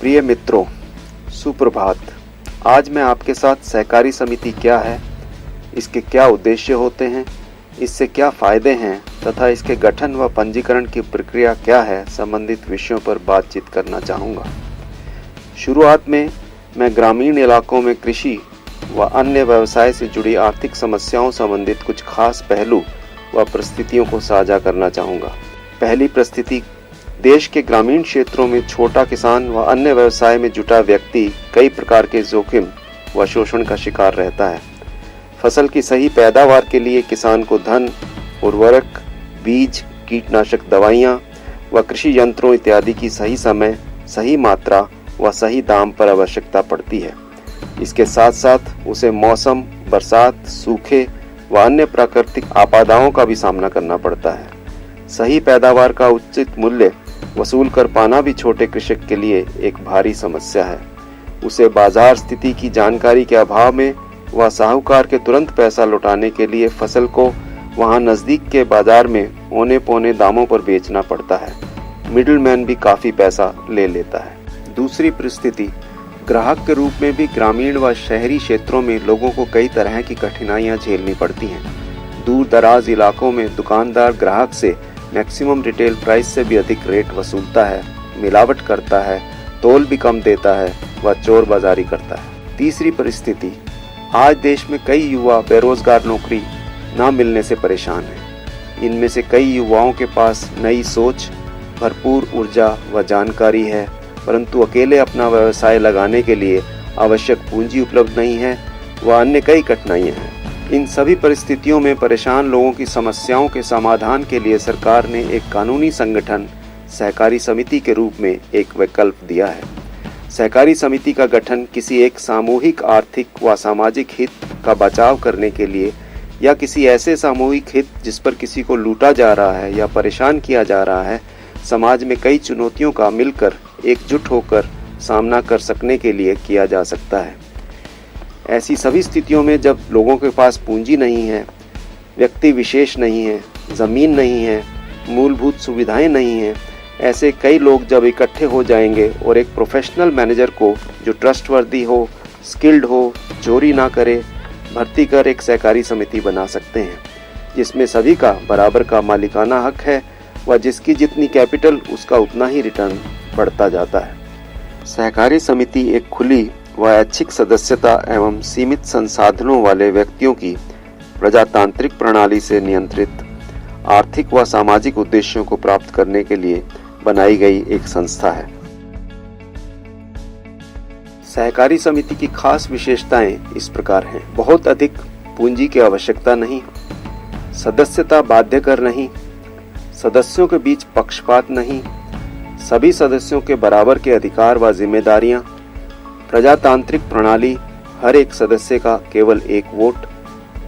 प्रिय मित्रों, सुप्रभात। आज मैं आपके साथ सहकारी समिति क्या है, इसके क्या उद्देश्य होते हैं, इससे क्या फायदे हैं तथा इसके गठन व पंजीकरण की प्रक्रिया क्या है संबंधित विषयों पर बातचीत करना चाहूँगा। शुरुआत में मैं ग्रामीण इलाकों में कृषि व अन्य व्यवसाय से जुड़ी आर्थिक समस्याओं संबंधित कुछ खास पहलू व परिस्थितियों को साझा करना चाहूँगा। पहली परिस्थिति, देश के ग्रामीण क्षेत्रों में छोटा किसान व अन्य व्यवसाय में जुटा व्यक्ति कई प्रकार के जोखिम व शोषण का शिकार रहता है। फसल की सही पैदावार के लिए किसान को धन, उर्वरक, बीज, कीटनाशक दवाइयाँ व कृषि यंत्रों इत्यादि की सही समय, सही मात्रा व सही दाम पर आवश्यकता पड़ती है। इसके साथ साथ उसे मौसम, बरसात, सूखे व अन्य प्राकृतिक आपदाओं का भी सामना करना पड़ता है। सही पैदावार का उचित मूल्य वसूल कर पाना भी छोटे कृषक के लिए एक भारी समस्या है। उसे बाजार स्थिति की जानकारी के अभाव में व साहूकार के तुरंत पैसा लौटाने के लिए फसल को वहां नजदीक के बाजार में औने पौने दामों पर बेचना पड़ता है। मिडिलमैन भी काफी पैसा ले लेता है। दूसरी परिस्थिति, ग्राहक के रूप में भी ग्रामीण व शहरी क्षेत्रों में लोगों को कई तरह की कठिनाइयां झेलनी पड़ती हैं। दूर दराज इलाकों में दुकानदार ग्राहक से मैक्सिमम रिटेल प्राइस से भी अधिक रेट वसूलता है, मिलावट करता है, तोल भी कम देता है व चोर बाजारी करता है। तीसरी परिस्थिति, आज देश में कई युवा बेरोजगार नौकरी न मिलने से परेशान हैं। इनमें से कई युवाओं के पास नई सोच, भरपूर ऊर्जा व जानकारी है, परंतु अकेले अपना व्यवसाय लगाने के लिए आवश्यक पूंजी उपलब्ध नहीं है व अन्य कई कठिनाइयाँ हैं। इन सभी परिस्थितियों में परेशान लोगों की समस्याओं के समाधान के लिए सरकार ने एक कानूनी संगठन सहकारी समिति के रूप में एक विकल्प दिया है। सहकारी समिति का गठन किसी एक सामूहिक आर्थिक व सामाजिक हित का बचाव करने के लिए या किसी ऐसे सामूहिक हित जिस पर किसी को लूटा जा रहा है या परेशान किया जा रहा है, समाज में कई चुनौतियों का मिलकर एकजुट होकर सामना कर सकने के लिए किया जा सकता है। ऐसी सभी स्थितियों में जब लोगों के पास पूंजी नहीं है, व्यक्ति विशेष नहीं है, ज़मीन नहीं है, मूलभूत सुविधाएं नहीं हैं, ऐसे कई लोग जब इकट्ठे हो जाएंगे और एक प्रोफेशनल मैनेजर को जो ट्रस्टवर्दी हो, स्किल्ड हो, चोरी ना करे, भर्ती कर एक सहकारी समिति बना सकते हैं, जिसमें सभी का बराबर का मालिकाना हक है व जिसकी जितनी कैपिटल उसका उतना ही रिटर्न बढ़ता जाता है। सहकारी समिति एक खुली व ऐच्छिक सदस्यता एवं सीमित संसाधनों वाले व्यक्तियों की प्रजातांत्रिक प्रणाली से नियंत्रित आर्थिक व सामाजिक उद्देश्यों को प्राप्त करने के लिए बनाई गई एक संस्था है। सहकारी समिति की खास विशेषताएं इस प्रकार हैं। बहुत अधिक पूंजी की आवश्यकता नहीं, सदस्यता बाध्यकर नहीं, सदस्यों के बीच पक्षपात नहीं, सभी सदस्यों के बराबर के अधिकार व जिम्मेदारियां, प्रजातांत्रिक प्रणाली, हर एक सदस्य का केवल एक वोट,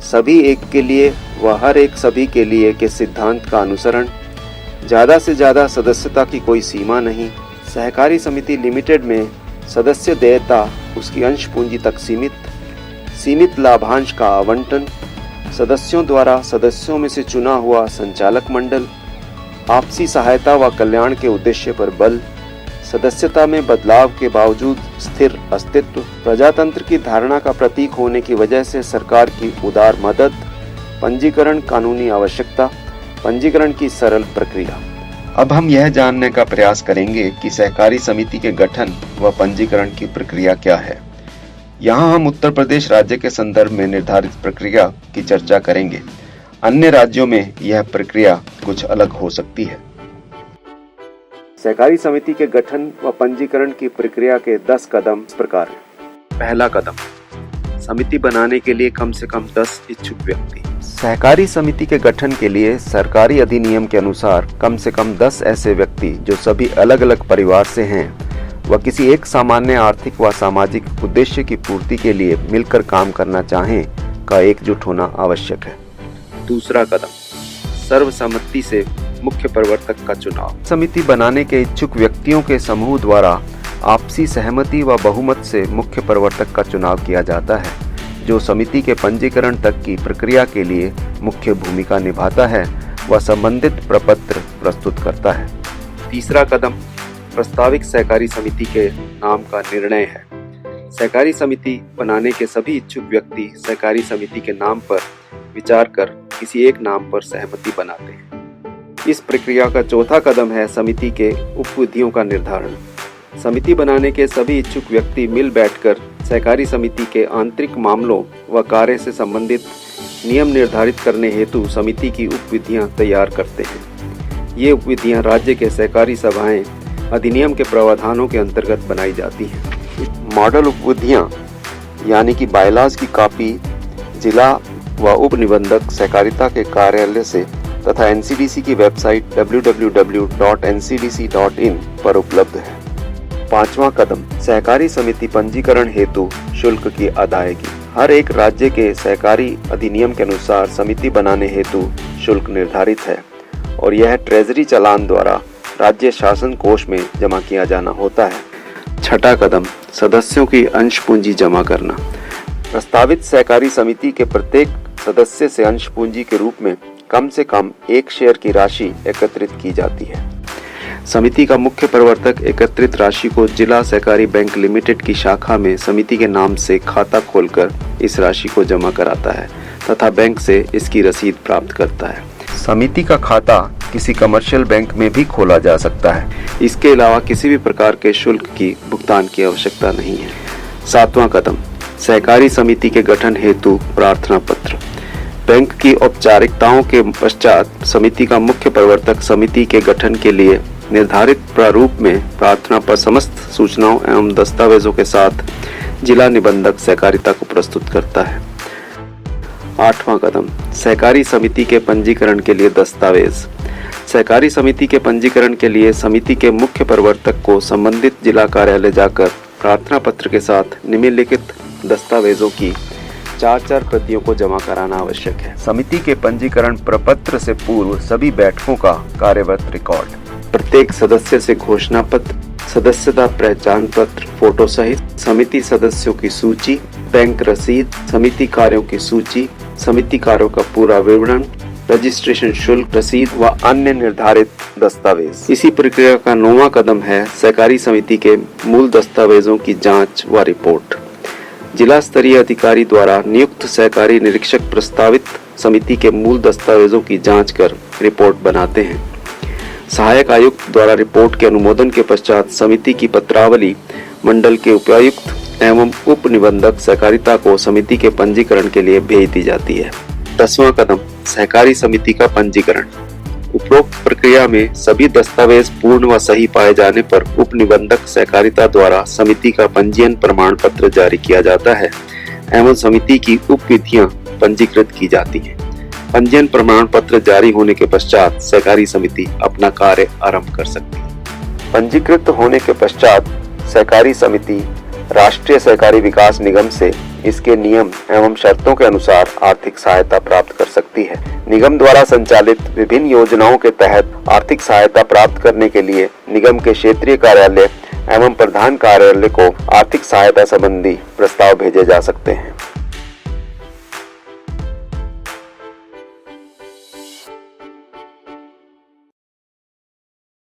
सभी एक के लिए व हर एक सभी के लिए के सिद्धांत का अनुसरण, ज़्यादा से ज़्यादा सदस्यता की कोई सीमा नहीं। सहकारी समिति लिमिटेड में सदस्य देयता उसकी अंश पूंजी तक सीमित लाभांश का आवंटन, सदस्यों द्वारा सदस्यों में से चुना हुआ संचालक मंडल, आपसी सहायता व कल्याण के उद्देश्य पर बल, सदस्यता में बदलाव के बावजूद स्थिर अस्तित्व, प्रजातंत्र की धारणा का प्रतीक होने की वजह से सरकार की उदार मदद, पंजीकरण कानूनी आवश्यकता, पंजीकरण की सरल प्रक्रिया। अब हम यह जानने का प्रयास करेंगे कि सहकारी समिति के गठन व पंजीकरण की प्रक्रिया क्या है। यहाँ हम उत्तर प्रदेश राज्य के संदर्भ में निर्धारित प्रक्रिया की चर्चा करेंगे। अन्य राज्यों में यह प्रक्रिया कुछ अलग हो सकती है। सहकारी समिति के गठन व पंजीकरण की प्रक्रिया के 10 कदम इस प्रकार हैं। पहला कदम, समिति बनाने के लिए कम से कम 10 इच्छुक व्यक्ति। सहकारी समिति के गठन के लिए सरकारी अधिनियम के अनुसार कम से कम 10 ऐसे व्यक्ति जो सभी अलग अलग परिवार से हैं व किसी एक सामान्य आर्थिक व सामाजिक उद्देश्य की पूर्ति के लिए मिलकर काम करना चाहें का एकजुट होना आवश्यक है। दूसरा कदम, सर्वसम्मति से मुख्य प्रवर्तक का चुनाव। समिति बनाने के इच्छुक व्यक्तियों के समूह द्वारा आपसी सहमति व बहुमत से मुख्य प्रवर्तक का चुनाव किया जाता है, जो समिति के पंजीकरण तक की प्रक्रिया के लिए मुख्य भूमिका निभाता है व संबंधित प्रपत्र प्रस्तुत करता है। तीसरा कदम, प्रस्तावित सहकारी समिति के नाम का निर्णय है। सहकारी समिति बनाने के सभी इच्छुक व्यक्ति सहकारी समिति के नाम पर विचार कर किसी एक नाम पर सहमति बनाते हैं। इस प्रक्रिया का चौथा कदम है समिति के उपविधियों का निर्धारण। समिति बनाने के सभी इच्छुक व्यक्ति मिल बैठकर सहकारी समिति के आंतरिक मामलों व कार्य से संबंधित नियम निर्धारित करने हेतु समिति की उपविधियां तैयार करते हैं। ये उपविधियां राज्य के सहकारी सभाएं अधिनियम के प्रावधानों के अंतर्गत बनाई जाती हैं। मॉडल उपविधियां यानी कि बायलॉज की कॉपी जिला व उप निबंधक सहकारिता के कार्यालय से तथा एनसीडीसी की वेबसाइट www.ncdc.in पर उपलब्ध है। पांचवा कदम, सहकारी समिति पंजीकरण हेतु शुल्क की अदायगी। हर एक राज्य के सहकारी अधिनियम के अनुसार समिति बनाने हेतु शुल्क निर्धारित है और यह ट्रेजरी चालान द्वारा राज्य शासन कोष में जमा किया जाना होता है। छठा कदम, सदस्यों की अंश पूंजी जमा करना। प्रस्तावित सहकारी समिति के प्रत्येक सदस्य से अंश पूंजी के रूप में कम से कम 1 शेयर की राशि एकत्रित की जाती है। समिति का मुख्य प्रवर्तक एकत्रित राशि को जिला सहकारी बैंक लिमिटेड की शाखा में समिति के नाम से खाता खोलकर इस राशि को जमा कराता है तथा बैंक से इसकी रसीद प्राप्त करता है। समिति का खाता किसी कमर्शियल बैंक में भी खोला जा सकता है। इसके अलावा किसी भी प्रकार के शुल्क की भुगतान की आवश्यकता नहीं है। सातवां कदम, सहकारी समिति के गठन हेतु प्रार्थना पत्र। बैंक की औपचारिकताओं के पश्चात समिति का मुख्य प्रवर्तक समिति के गठन के लिए निर्धारित प्रारूप में प्रार्थना पर समस्त सूचनाओं एवं दस्तावेजों के साथ जिला निबंधक सहकारिता को प्रस्तुत करता है। आठवां कदम, सहकारी समिति के पंजीकरण के लिए दस्तावेज। सहकारी समिति के पंजीकरण के लिए समिति के मुख्य प्रवर्तक को संबंधित जिला कार्यालय जाकर प्रार्थना पत्र के साथ निम्नलिखित दस्तावेजों की 4 प्रतियों को जमा कराना आवश्यक है। समिति के पंजीकरण प्रपत्र से पूर्व सभी बैठकों का कार्यवत रिकॉर्ड, प्रत्येक सदस्य से घोषणा पत्र, सदस्यता पहचान पत्र फोटो सहित, समिति सदस्यों की सूची, बैंक रसीद, समिति कार्यों की सूची, समिति कार्यों का पूरा विवरण, रजिस्ट्रेशन शुल्क रसीद व अन्य निर्धारित दस्तावेज। इसी प्रक्रिया का 9वां कदम है सहकारी समिति के मूल दस्तावेजों की जांच व रिपोर्ट। जिला स्तरीय अधिकारी द्वारा नियुक्त सहकारी निरीक्षक प्रस्तावित समिति के मूल दस्तावेजों की जांच कर रिपोर्ट बनाते हैं। सहायक आयुक्त द्वारा रिपोर्ट के अनुमोदन के पश्चात समिति की पत्रावली मंडल के उपायुक्त एवं उप निबंधक सहकारिता को समिति के पंजीकरण के लिए भेज दी जाती है। 10वां कदम, सहकारी समिति का पंजीकरण। उपरोक्त प्रक्रिया में सभी दस्तावेज पूर्ण व सही पाए जाने पर उप निबंधक सहकारिता द्वारा समिति का पंजीयन प्रमाण पत्र जारी किया जाता है एवं समिति की उपविधियां पंजीकृत की जाती हैं। पंजीयन प्रमाण पत्र जारी होने के पश्चात सहकारी समिति अपना कार्य आरंभ कर सकती है। पंजीकृत होने के पश्चात सहकारी समिति राष्ट्रीय सहकारी विकास निगम से इसके नियम एवं शर्तों के अनुसार आर्थिक सहायता प्राप्त कर सकती है। निगम द्वारा संचालित विभिन्न योजनाओं के तहत आर्थिक सहायता प्राप्त करने के लिए निगम के क्षेत्रीय कार्यालय एवं प्रधान कार्यालय को आर्थिक सहायता संबंधी प्रस्ताव भेजे जा सकते हैं।